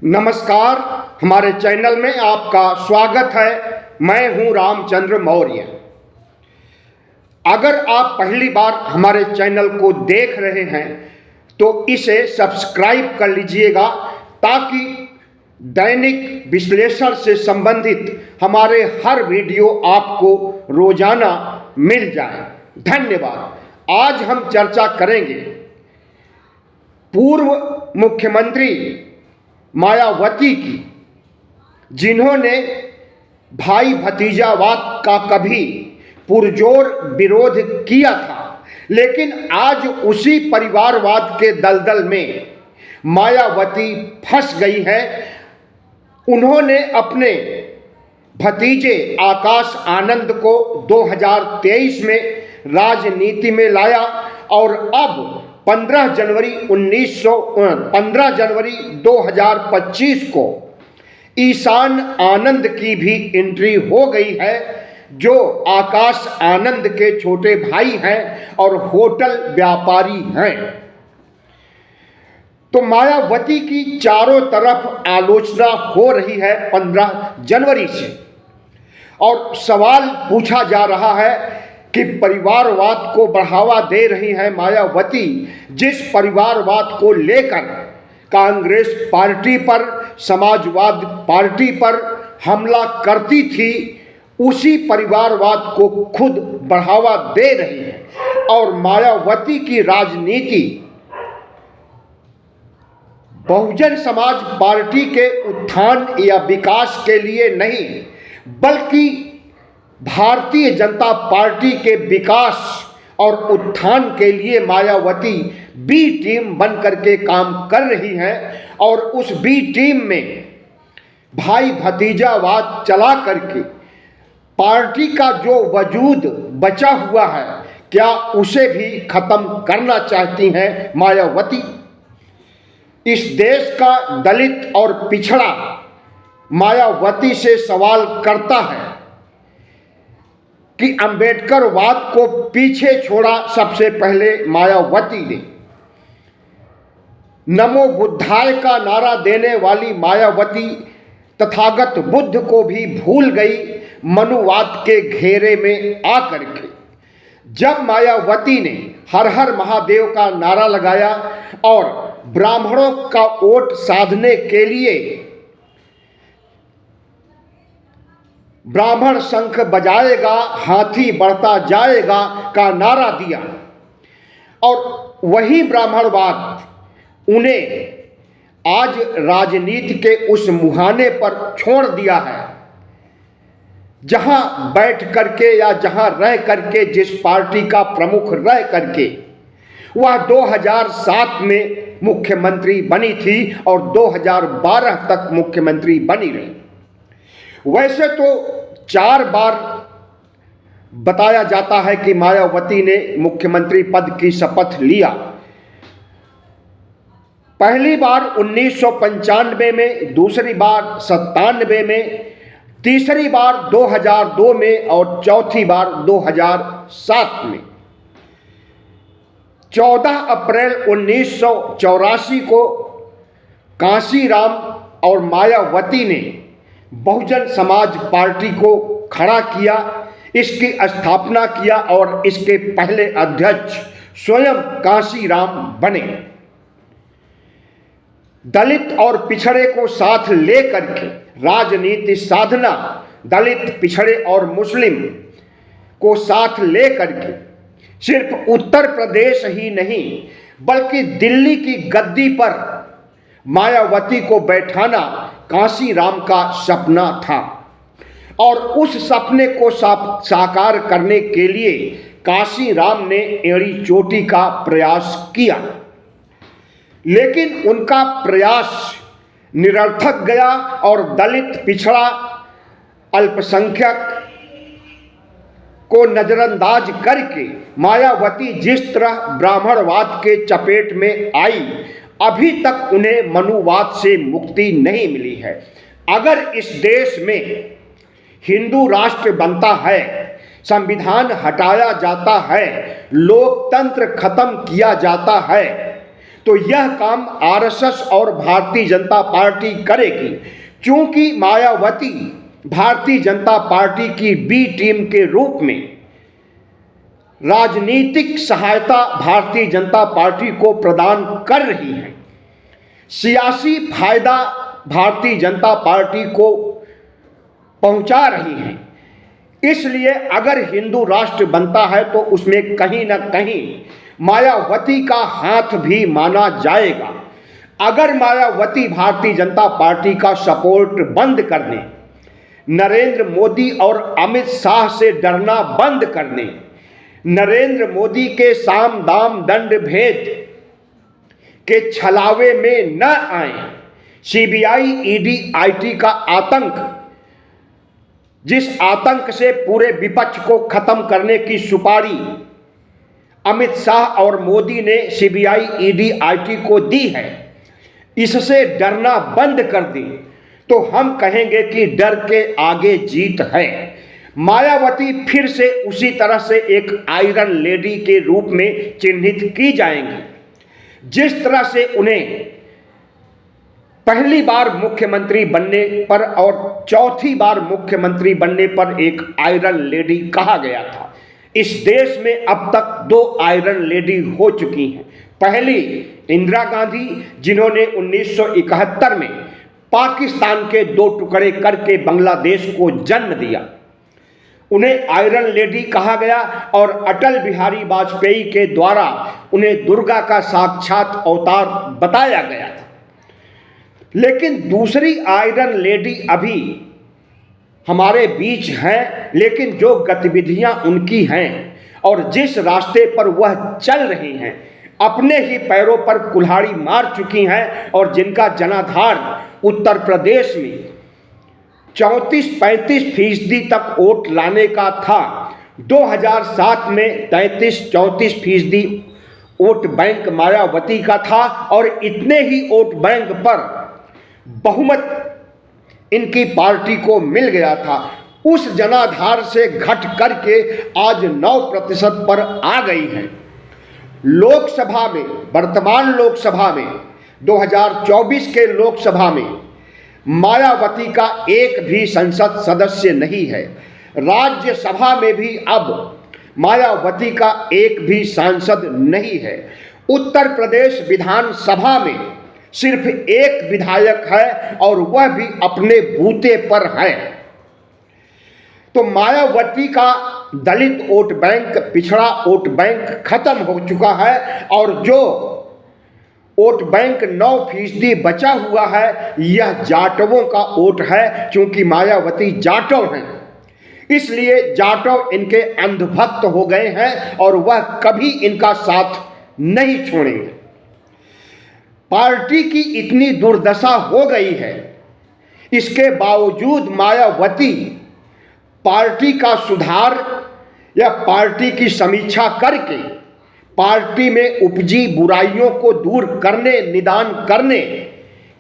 नमस्कार। हमारे चैनल में आपका स्वागत है। मैं हूं रामचंद्र मौर्य। अगर आप पहली बार हमारे चैनल को देख रहे हैं तो इसे सब्सक्राइब कर लीजिएगा ताकि दैनिक विश्लेषण से संबंधित हमारे हर वीडियो आपको रोजाना मिल जाए। धन्यवाद। आज हम चर्चा करेंगे पूर्व मुख्यमंत्री मायावती की, जिन्होंने भाई भतीजावाद का कभी पुरजोर विरोध किया था, लेकिन आज उसी परिवारवाद के दलदल में मायावती फंस गई है। उन्होंने अपने भतीजे आकाश आनंद को 2023 में राजनीति में लाया और अब 15 जनवरी 2025 को ईशान आनंद की भी एंट्री हो गई है, जो आकाश आनंद के छोटे भाई हैं और होटल व्यापारी हैं। तो मायावती की चारों तरफ आलोचना हो रही है 15 जनवरी से, और सवाल पूछा जा रहा है कि परिवारवाद को बढ़ावा दे रही है मायावती। जिस परिवारवाद को लेकर कांग्रेस पार्टी पर, समाजवादी पार्टी पर हमला करती थी, उसी परिवारवाद को खुद बढ़ावा दे रही है। और मायावती की राजनीति बहुजन समाज पार्टी के उत्थान या विकास के लिए नहीं, बल्कि भारतीय जनता पार्टी के विकास और उत्थान के लिए मायावती बी टीम बन करके काम कर रही है। और उस बी टीम में भाई भतीजावाद चला करके पार्टी का जो वजूद बचा हुआ है, क्या उसे भी खत्म करना चाहती हैं मायावती। इस देश का दलित और पिछड़ा मायावती से सवाल करता है कि अंबेडकरवाद को पीछे छोड़ा सबसे पहले मायावती ने। नमो बुद्धाय का नारा देने वाली मायावती तथागत बुद्ध को भी भूल गई मनुवाद के घेरे में आकर के। जब मायावती ने हर हर महादेव का नारा लगाया और ब्राह्मणों का वोट साधने के लिए ब्राह्मण शंख बजाएगा हाथी बढ़ता जाएगा का नारा दिया, और वही ब्राह्मणवाद उन्हें आज राजनीति के उस मुहाने पर छोड़ दिया है, जहां बैठ करके या जहां रह करके जिस पार्टी का प्रमुख रह करके वह 2007 में मुख्यमंत्री बनी थी और 2012 तक मुख्यमंत्री बनी रही। वैसे तो 4 बार बताया जाता है कि मायावती ने मुख्यमंत्री पद की शपथ लिया। पहली बार 1995 में, दूसरी बार 97 में, तीसरी बार 2002 में और चौथी बार 2007 में। 14 अप्रैल 1984 को कांशीराम और मायावती ने बहुजन समाज पार्टी को खड़ा किया, इसकी स्थापना किया और इसके पहले अध्यक्ष स्वयं कांशीराम बने। दलित और पिछड़े को साथ लेकर के राजनीति साधना, दलित, पिछड़े और मुस्लिम को साथ लेकर के सिर्फ उत्तर प्रदेश ही नहीं बल्कि दिल्ली की गद्दी पर मायावती को बैठाना कांशीराम का सपना था। और उस सपने को साकार करने के लिए कांशीराम ने एड़ी चोटी का प्रयास किया, लेकिन उनका प्रयास निरर्थक गया और दलित, पिछड़ा, अल्पसंख्यक को नजरअंदाज करके मायावती जिस तरह ब्राह्मणवाद के चपेट में आई, अभी तक उन्हें मनुवाद से मुक्ति नहीं मिली है। अगर इस देश में हिंदू राष्ट्र बनता है, संविधान हटाया जाता है, लोकतंत्र खत्म किया जाता है, तो यह काम आरएसएस और भारतीय जनता पार्टी करेगी। क्योंकि मायावती भारतीय जनता पार्टी की बी टीम के रूप में राजनीतिक सहायता भारतीय जनता पार्टी को प्रदान कर रही है, सियासी फायदा भारतीय जनता पार्टी को पहुंचा रही है। इसलिए अगर हिंदू राष्ट्र बनता है तो उसमें कहीं ना कहीं मायावती का हाथ भी माना जाएगा। अगर मायावती भारतीय जनता पार्टी का सपोर्ट बंद कर दें, नरेंद्र मोदी और अमित शाह से डरना बंद कर दें, नरेंद्र मोदी के साम दाम दंड भेद के छलावे में न आए, सीबीआई ईडी आईटी का आतंक, जिस आतंक से पूरे विपक्ष को खत्म करने की सुपारी अमित शाह और मोदी ने सीबीआई ईडी आईटी को दी है, इससे डरना बंद कर दें तो हम कहेंगे कि डर के आगे जीत है। मायावती फिर से उसी तरह से एक आयरन लेडी के रूप में चिन्हित की जाएंगी, जिस तरह से उन्हें पहली बार मुख्यमंत्री बनने पर और चौथी बार मुख्यमंत्री बनने पर एक आयरन लेडी कहा गया था। इस देश में अब तक 2 आयरन लेडी हो चुकी हैं। पहली इंदिरा गांधी, जिन्होंने 1971 में पाकिस्तान के 2 टुकड़े करके बांग्लादेश को जन्म दिया, उन्हें आयरन लेडी कहा गया। और अटल बिहारी वाजपेयी के द्वारा उन्हें दुर्गा का साक्षात अवतार बताया गया था। लेकिन दूसरी आयरन लेडी अभी हमारे बीच हैं, लेकिन जो गतिविधियां उनकी हैं और जिस रास्ते पर वह चल रही हैं, अपने ही पैरों पर कुल्हाड़ी मार चुकी हैं और जिनका जनाधार उत्तर प्रदेश में 34-35% तक वोट लाने का था। 2007 में 33-34% वोट बैंक मायावती का था और इतने ही वोट बैंक पर बहुमत इनकी पार्टी को मिल गया था। उस जनाधार से घट करके आज 9% पर आ गई है। लोकसभा में, वर्तमान लोकसभा में 2024 के लोकसभा में मायावती का एक भी संसद सदस्य नहीं है। राज्यसभा में भी अब मायावती का एक भी सांसद नहीं है। उत्तर प्रदेश विधानसभा में सिर्फ एक विधायक है और वह भी अपने बूते पर है। तो मायावती का दलित वोट बैंक, पिछड़ा वोट बैंक खत्म हो चुका है और जो वोट बैंक 9% बचा हुआ है, यह जाटवों का वोट है। क्योंकि मायावती जाटव हैं, इसलिए जाटव इनके अंधभक्त हो गए हैं और वह कभी इनका साथ नहीं छोड़ेंगे। पार्टी की इतनी दुर्दशा हो गई है, इसके बावजूद मायावती पार्टी का सुधार या पार्टी की समीक्षा करके पार्टी में उपजी बुराइयों को दूर करने, निदान करने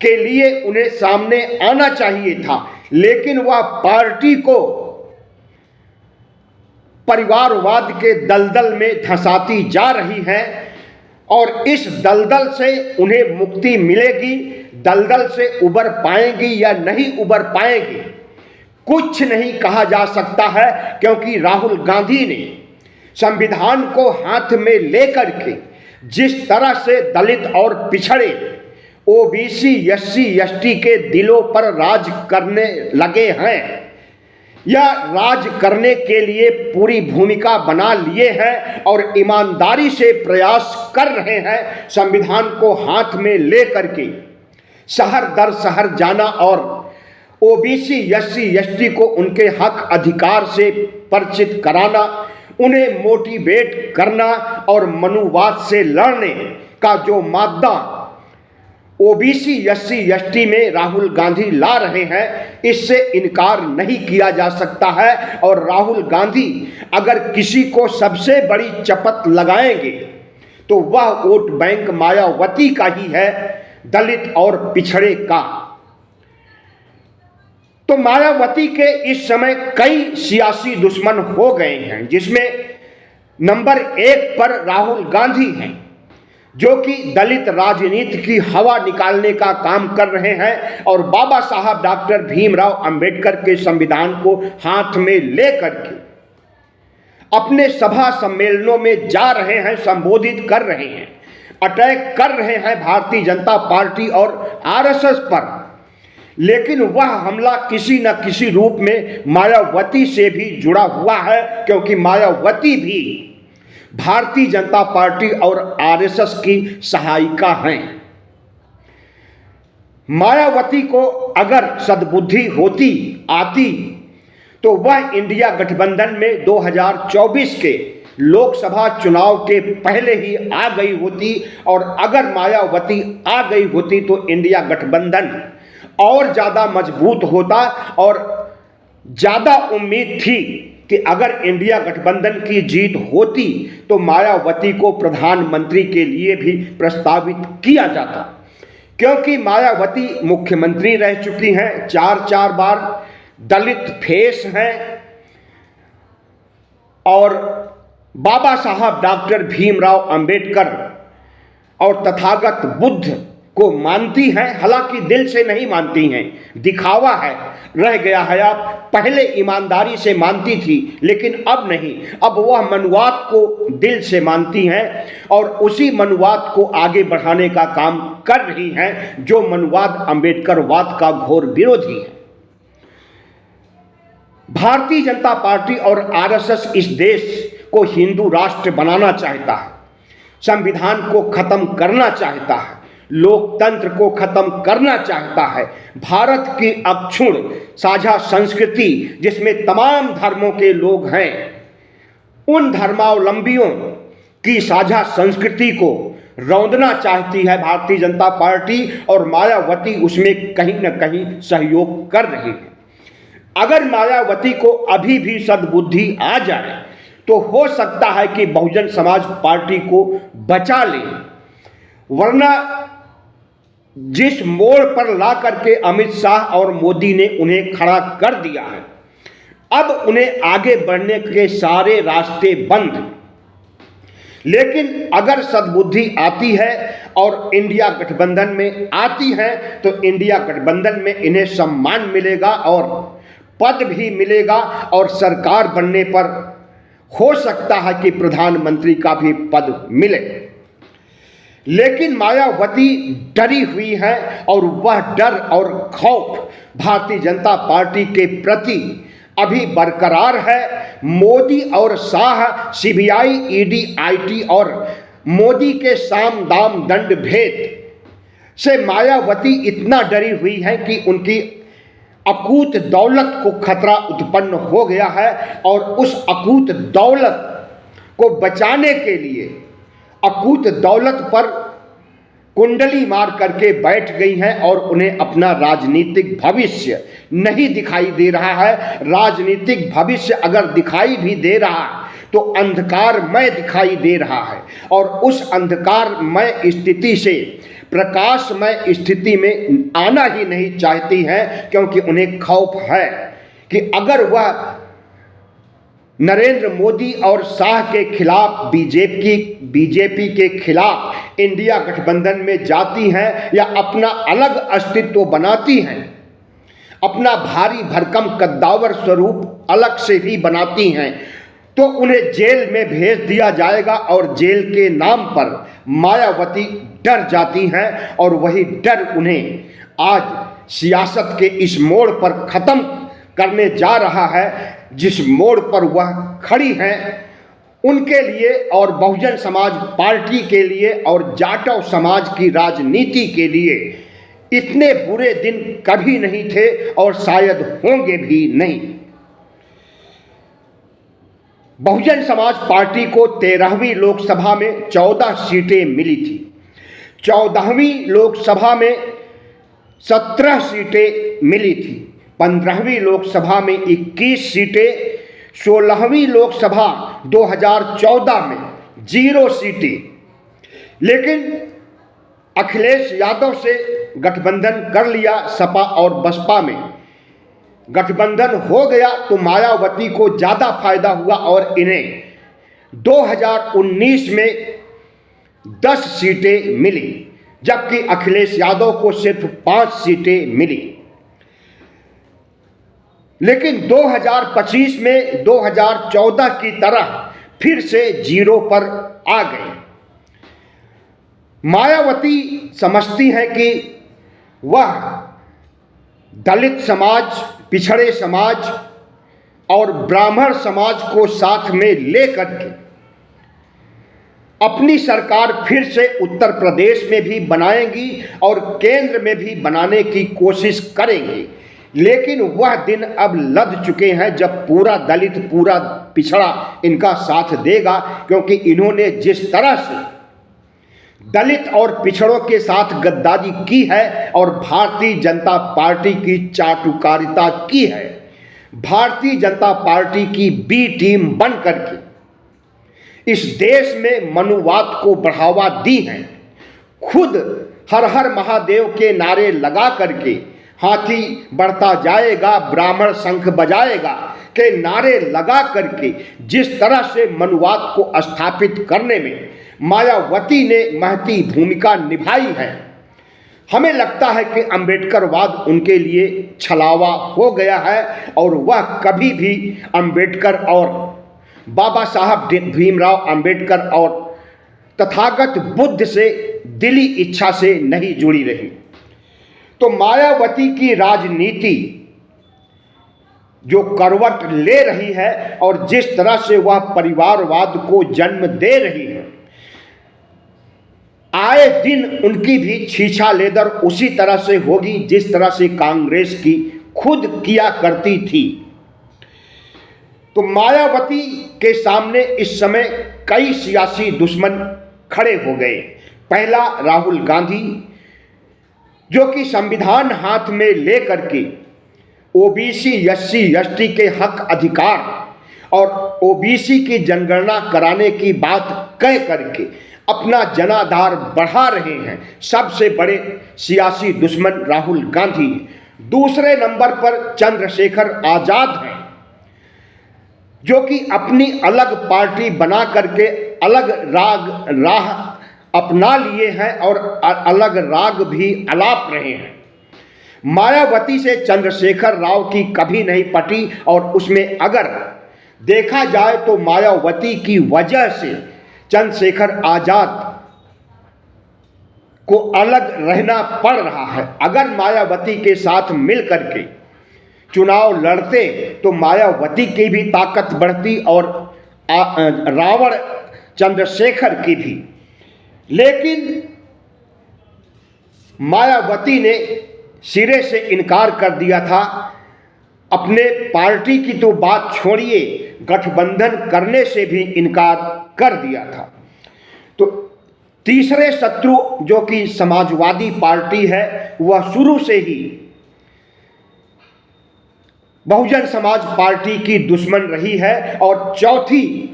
के लिए उन्हें सामने आना चाहिए था। लेकिन वह पार्टी को परिवारवाद के दलदल में धंसाती जा रही है और इस दलदल से उन्हें मुक्ति मिलेगी। दलदल से उबर पाएंगी या नहीं उबर पाएंगी, कुछ नहीं कहा जा सकता है। क्योंकि राहुल गांधी ने संविधान को हाथ में लेकर के जिस तरह से दलित और पिछड़े ओबीसी, एससी, एसटी के दिलों पर राज करने लगे हैं या राज करने के लिए पूरी भूमिका बना लिए हैं और ईमानदारी से प्रयास कर रहे हैं संविधान को हाथ में लेकर के शहर दर शहर जाना और ओबीसी, एससी, एसटी को उनके हक अधिकार से परिचित कराना, उन्हें मोटिवेट करना और मनुवाद से लड़ने का जो मादा ओबीसी, एससी, एसटी में राहुल गांधी ला रहे हैं, इससे इनकार नहीं किया जा सकता है। और राहुल गांधी अगर किसी को सबसे बड़ी चपत लगाएंगे तो वह वोट बैंक मायावती का ही है, दलित और पिछड़े का। तो मायावती के इस समय कई सियासी दुश्मन हो गए हैं, जिसमें नंबर 1 पर राहुल गांधी हैं। जो कि दलित राजनीति की हवा निकालने का काम कर रहे हैं और बाबा साहब डॉक्टर भीमराव अंबेडकर के संविधान को हाथ में लेकर के अपने सभा सम्मेलनों में जा रहे हैं, संबोधित कर रहे हैं, अटैक कर रहे हैं भारतीय जनता पार्टी और आरएसएस पर। लेकिन वह हमला किसी न किसी रूप में मायावती से भी जुड़ा हुआ है, क्योंकि मायावती भी भारतीय जनता पार्टी और आरएसएस की सहायिका हैं। मायावती को अगर सद्बुद्धि होती आती तो वह इंडिया गठबंधन में 2024 के लोकसभा चुनाव के पहले ही आ गई होती, और अगर मायावती आ गई होती तो इंडिया गठबंधन और ज़्यादा मजबूत होता। और ज़्यादा उम्मीद थी कि अगर इंडिया गठबंधन की जीत होती तो मायावती को प्रधानमंत्री के लिए भी प्रस्तावित किया जाता, क्योंकि मायावती मुख्यमंत्री रह चुकी हैं 4 बार, दलित फेस हैं और बाबा साहब डॉक्टर भीमराव अंबेडकर और तथागत बुद्ध को मानती हैं। हालांकि दिल से नहीं मानती हैं, दिखावा है, रह गया है। आप पहले ईमानदारी से मानती थी, लेकिन अब नहीं। अब वह मनुवाद को दिल से मानती हैं और उसी मनुवाद को आगे बढ़ाने का काम कर रही हैं, जो मनुवाद अंबेडकरवाद का घोर विरोधी है। भारतीय जनता पार्टी और आरएसएस इस देश को हिंदू राष्ट्र बनाना चाहता है, संविधान को खत्म करना चाहता है, लोकतंत्र को खत्म करना चाहता है। भारत की अक्षुण साझा संस्कृति जिसमें तमाम धर्मों के लोग हैं, उन धर्मावलंबियों की साझा संस्कृति को रौंदना चाहती है भारतीय जनता पार्टी, और मायावती उसमें कहीं न कहीं सहयोग कर रही है। अगर मायावती को अभी भी सद्बुद्धि आ जाए तो हो सकता है कि बहुजन समाज पार्टी को बचा ले, वरना जिस मोड़ पर ला करके अमित शाह और मोदी ने उन्हें खड़ा कर दिया है, अब उन्हें आगे बढ़ने के सारे रास्ते बंद। लेकिन अगर सद्बुद्धि आती है और इंडिया गठबंधन में आती है तो इंडिया गठबंधन में इन्हें सम्मान मिलेगा और पद भी मिलेगा, और सरकार बनने पर हो सकता है कि प्रधानमंत्री का भी पद मिले। लेकिन मायावती डरी हुई है और वह डर और खौफ भारतीय जनता पार्टी के प्रति अभी बरकरार है। मोदी और शाह, सीबीआई, ईडी, आईटी और मोदी के साम दाम दंड भेद से मायावती इतना डरी हुई है कि उनकी अकूत दौलत को खतरा उत्पन्न हो गया है, और उस अकूत दौलत को बचाने के लिए अकूत दौलत पर कुंडली मार करके बैठ गई हैं और उन्हें अपना राजनीतिक भविष्य नहीं दिखाई दे रहा है। राजनीतिक भविष्य अगर दिखाई भी दे रहा है तो अंधकारमय दिखाई दे रहा है, और उस अंधकारमय स्थिति से प्रकाशमय स्थिति में आना ही नहीं चाहती हैं, क्योंकि उन्हें खौफ है कि अगर वह नरेंद्र मोदी और शाह के खिलाफ बीजेपी के खिलाफ इंडिया गठबंधन में जाती हैं या अपना अलग अस्तित्व बनाती हैं, अपना भारी भरकम कद्दावर स्वरूप अलग से भी बनाती हैं, तो उन्हें जेल में भेज दिया जाएगा। और जेल के नाम पर मायावती डर जाती हैं, और वही डर उन्हें आज सियासत के इस मोड़ पर ख़त्म करने जा रहा है, जिस मोड़ पर वह खड़ी हैं। उनके लिए और बहुजन समाज पार्टी के लिए और जाटव समाज की राजनीति के लिए इतने बुरे दिन कभी नहीं थे और शायद होंगे भी नहीं। बहुजन समाज पार्टी को 13वीं लोकसभा में 14 सीटें मिली थी, 14वीं लोकसभा में 17 सीटें मिली थी, 15वीं लोकसभा में 21 सीटें, 16वीं लोकसभा 2014 में 0 सीटें। लेकिन अखिलेश यादव से गठबंधन कर लिया, सपा और बसपा में गठबंधन हो गया तो मायावती को ज़्यादा फायदा हुआ और इन्हें 2019 में 10 सीटें मिली, जबकि अखिलेश यादव को सिर्फ 5 सीटें मिली। लेकिन 2025 में 2014 की तरह फिर से 0 पर आ गए। मायावती समझती है कि वह दलित समाज, पिछड़े समाज और ब्राह्मण समाज को साथ में लेकर के अपनी सरकार फिर से उत्तर प्रदेश में भी बनाएंगी और केंद्र में भी बनाने की कोशिश करेंगी। लेकिन वह दिन अब लद चुके हैं जब पूरा दलित, पूरा पिछड़ा इनका साथ देगा, क्योंकि इन्होंने जिस तरह से दलित और पिछड़ों के साथ गद्दारी की है और भारतीय जनता पार्टी की चाटुकारिता की है, भारतीय जनता पार्टी की बी टीम बन करके इस देश में मनुवाद को बढ़ावा दी है। खुद हर हर महादेव के नारे लगा करके हाथी बढ़ता जाएगा, ब्राह्मण शंख बजाएगा के नारे लगा करके जिस तरह से मनुवाद को स्थापित करने में मायावती ने महती भूमिका निभाई है, हमें लगता है कि अंबेडकरवाद उनके लिए छलावा हो गया है और वह कभी भी अंबेडकर और बाबा साहब भीमराव अंबेडकर और तथागत बुद्ध से दिली इच्छा से नहीं जुड़ी रही। तो मायावती की राजनीति जो करवट ले रही है और जिस तरह से वह परिवारवाद को जन्म दे रही है, आए दिन उनकी भी छीछा लेदर उसी तरह से होगी जिस तरह से कांग्रेस की खुद किया करती थी। तो मायावती के सामने इस समय कई सियासी दुश्मन खड़े हो गए। पहला राहुल गांधी, जो कि संविधान हाथ में लेकर के ओबीसी, एससी, एसटी के हक, अधिकार और ओबीसी की जनगणना कराने की बात कह करके अपना जनाधार बढ़ा रहे हैं। सबसे बड़े सियासी दुश्मन राहुल गांधी। दूसरे नंबर पर चंद्रशेखर आजाद हैं, जो कि अपनी अलग पार्टी बना करके अलग राह अपना लिए हैं और अलग राग भी अलाप रहे हैं। मायावती से चंद्रशेखर राव की कभी नहीं पटी और उसमें अगर देखा जाए तो मायावती की वजह से चंद्रशेखर आजाद को अलग रहना पड़ रहा है। अगर मायावती के साथ मिल करके चुनाव लड़ते तो मायावती की भी ताकत बढ़ती और रावण चंद्रशेखर की भी। लेकिन मायावती ने सिरे से इनकार कर दिया था। अपने पार्टी की तो बात छोड़िए, गठबंधन करने से भी इनकार कर दिया था। तो तीसरे शत्रु जो कि समाजवादी पार्टी है, वह शुरू से ही बहुजन समाज पार्टी की दुश्मन रही है। और चौथी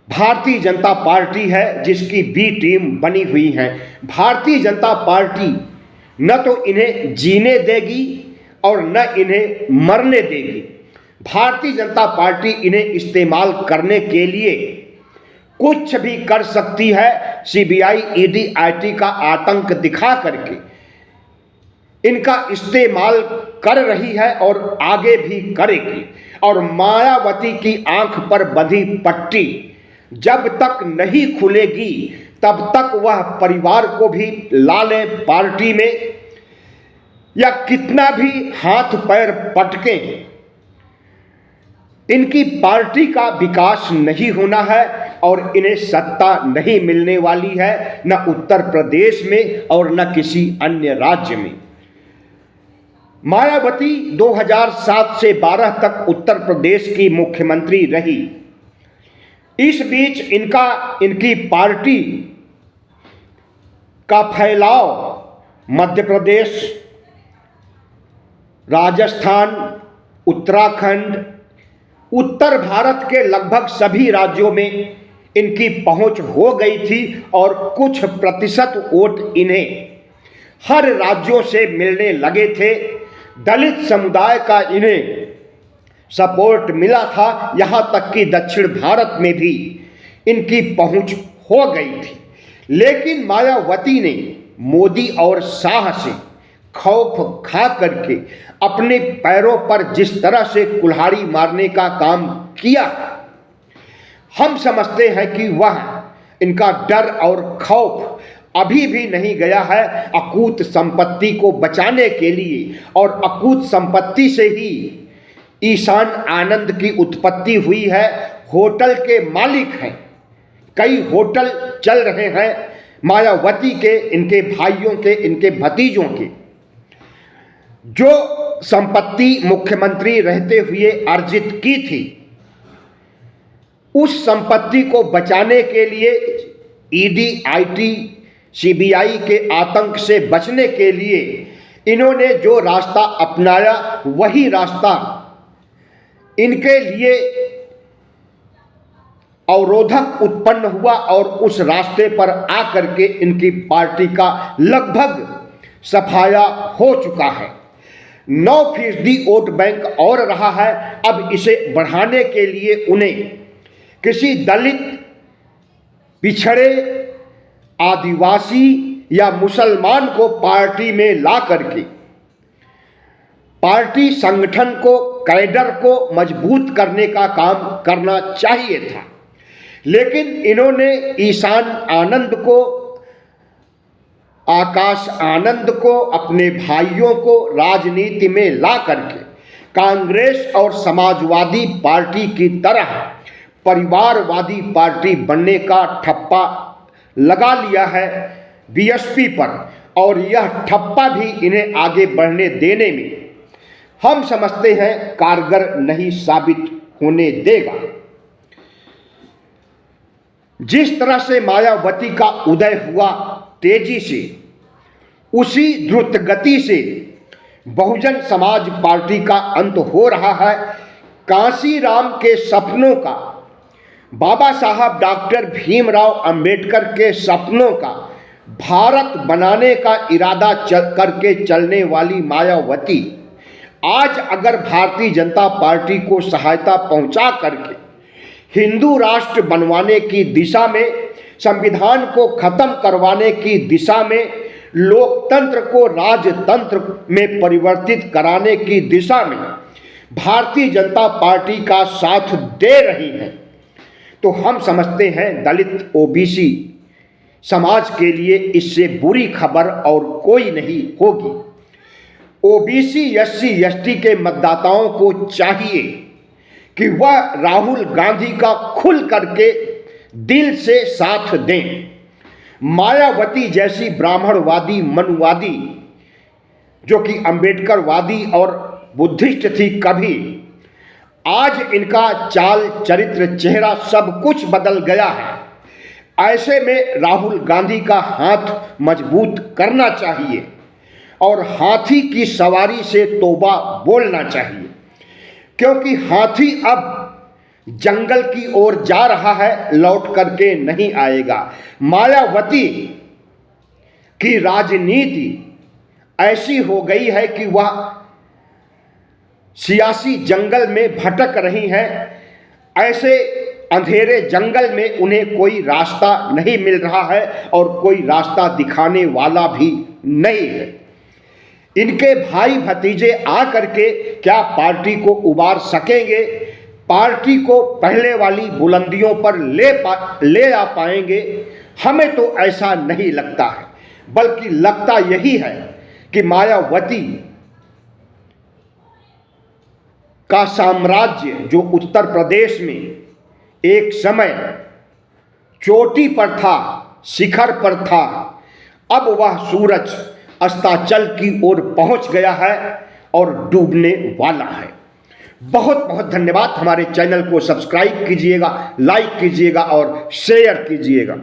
भारतीय जनता पार्टी है, जिसकी बी टीम बनी हुई है। भारतीय जनता पार्टी न तो इन्हें जीने देगी और न इन्हें मरने देगी। भारतीय जनता पार्टी इन्हें इस्तेमाल करने के लिए कुछ भी कर सकती है। सीबीआई, ईडी, आईटी का आतंक दिखा करके इनका इस्तेमाल कर रही है और आगे भी करेगी। और मायावती की आंख पर बंधी पट्टी जब तक नहीं खुलेगी तब तक वह परिवार को भी ला ले पार्टी में, या कितना भी हाथ पैर पटके, इनकी पार्टी का विकास नहीं होना है और इन्हें सत्ता नहीं मिलने वाली है, न उत्तर प्रदेश में और न किसी अन्य राज्य में। मायावती 2007 से 12 तक उत्तर प्रदेश की मुख्यमंत्री रही। इस बीच इनकी पार्टी का फैलाव मध्य प्रदेश, राजस्थान, उत्तराखंड, उत्तर भारत के लगभग सभी राज्यों में इनकी पहुंच हो गई थी और कुछ प्रतिशत वोट इन्हें हर राज्यों से मिलने लगे थे। दलित समुदाय का इन्हें सपोर्ट मिला था। यहाँ तक कि दक्षिण भारत में भी इनकी पहुंच हो गई थी। लेकिन मायावती ने मोदी और शाह से खौफ खा करके अपने पैरों पर जिस तरह से कुल्हाड़ी मारने का काम किया, हम समझते हैं कि वह इनका डर और खौफ अभी भी नहीं गया है। अकूत संपत्ति को बचाने के लिए, और अकूत संपत्ति से ही ईशान आनंद की उत्पत्ति हुई है। होटल के मालिक हैं, कई होटल चल रहे हैं मायावती के, इनके भाइयों के, इनके भतीजों के। जो संपत्ति मुख्यमंत्री रहते हुए अर्जित की थी, उस संपत्ति को बचाने के लिए ईडी, आईटी, सीबीआई के आतंक से बचने के लिए इन्होंने जो रास्ता अपनाया, वही रास्ता इनके लिए अवरोधक उत्पन्न हुआ और उस रास्ते पर आकर के इनकी पार्टी का लगभग सफाया हो चुका है। 9% वोट बैंक और रहा है। अब इसे बढ़ाने के लिए उन्हें किसी दलित, पिछड़े, आदिवासी या मुसलमान को पार्टी में ला करके पार्टी संगठन को, कैडर को मजबूत करने का काम करना चाहिए था। लेकिन इन्होंने ईशान आनंद को, आकाश आनंद को, अपने भाइयों को राजनीति में ला करके कांग्रेस और समाजवादी पार्टी की तरह परिवारवादी पार्टी बनने का ठप्पा लगा लिया है बीएसपी पर, और यह ठप्पा भी इन्हें आगे बढ़ने देने में हम समझते हैं कारगर नहीं साबित होने देगा। जिस तरह से मायावती का उदय हुआ तेजी से, उसी द्रुत गति से बहुजन समाज पार्टी का अंत हो रहा है। कांशीराम के सपनों का, बाबा साहब डॉक्टर भीमराव अंबेडकर के सपनों का, भारत बनाने का इरादा करके चलने वाली मायावती आज अगर भारतीय जनता पार्टी को सहायता पहुंचा करके हिंदू राष्ट्र बनवाने की दिशा में, संविधान को खत्म करवाने की दिशा में, लोकतंत्र को राजतंत्र में परिवर्तित कराने की दिशा में भारतीय जनता पार्टी का साथ दे रही है, तो हम समझते हैं दलित, ओबीसी समाज के लिए इससे बुरी खबर और कोई नहीं होगी। ओबीसी, एससी, एसटी के मतदाताओं को चाहिए कि वह राहुल गांधी का खुल करके दिल से साथ दें। मायावती जैसी ब्राह्मणवादी, मनुवादी, जो कि अंबेडकरवादी और बुद्धिस्ट थी कभी, आज इनका चाल, चरित्र, चेहरा सब कुछ बदल गया है। ऐसे में राहुल गांधी का हाथ मजबूत करना चाहिए और हाथी की सवारी से तौबा बोलना चाहिए, क्योंकि हाथी अब जंगल की ओर जा रहा है, लौट करके नहीं आएगा। मायावती की राजनीति ऐसी हो गई है कि वह सियासी जंगल में भटक रही है। ऐसे अंधेरे जंगल में उन्हें कोई रास्ता नहीं मिल रहा है और कोई रास्ता दिखाने वाला भी नहीं है। इनके भाई भतीजे आकर के क्या पार्टी को उबार सकेंगे, पार्टी को पहले वाली बुलंदियों पर ले आ पाएंगे? हमें तो ऐसा नहीं लगता है, बल्कि लगता यही है कि मायावती का साम्राज्य, जो उत्तर प्रदेश में एक समय चोटी पर था, शिखर पर था, अब वह सूरज अस्ताचल की ओर पहुंच गया है और डूबने वाला है। बहुत बहुत धन्यवाद। हमारे चैनल को सब्सक्राइब कीजिएगा, लाइक कीजिएगा और शेयर कीजिएगा।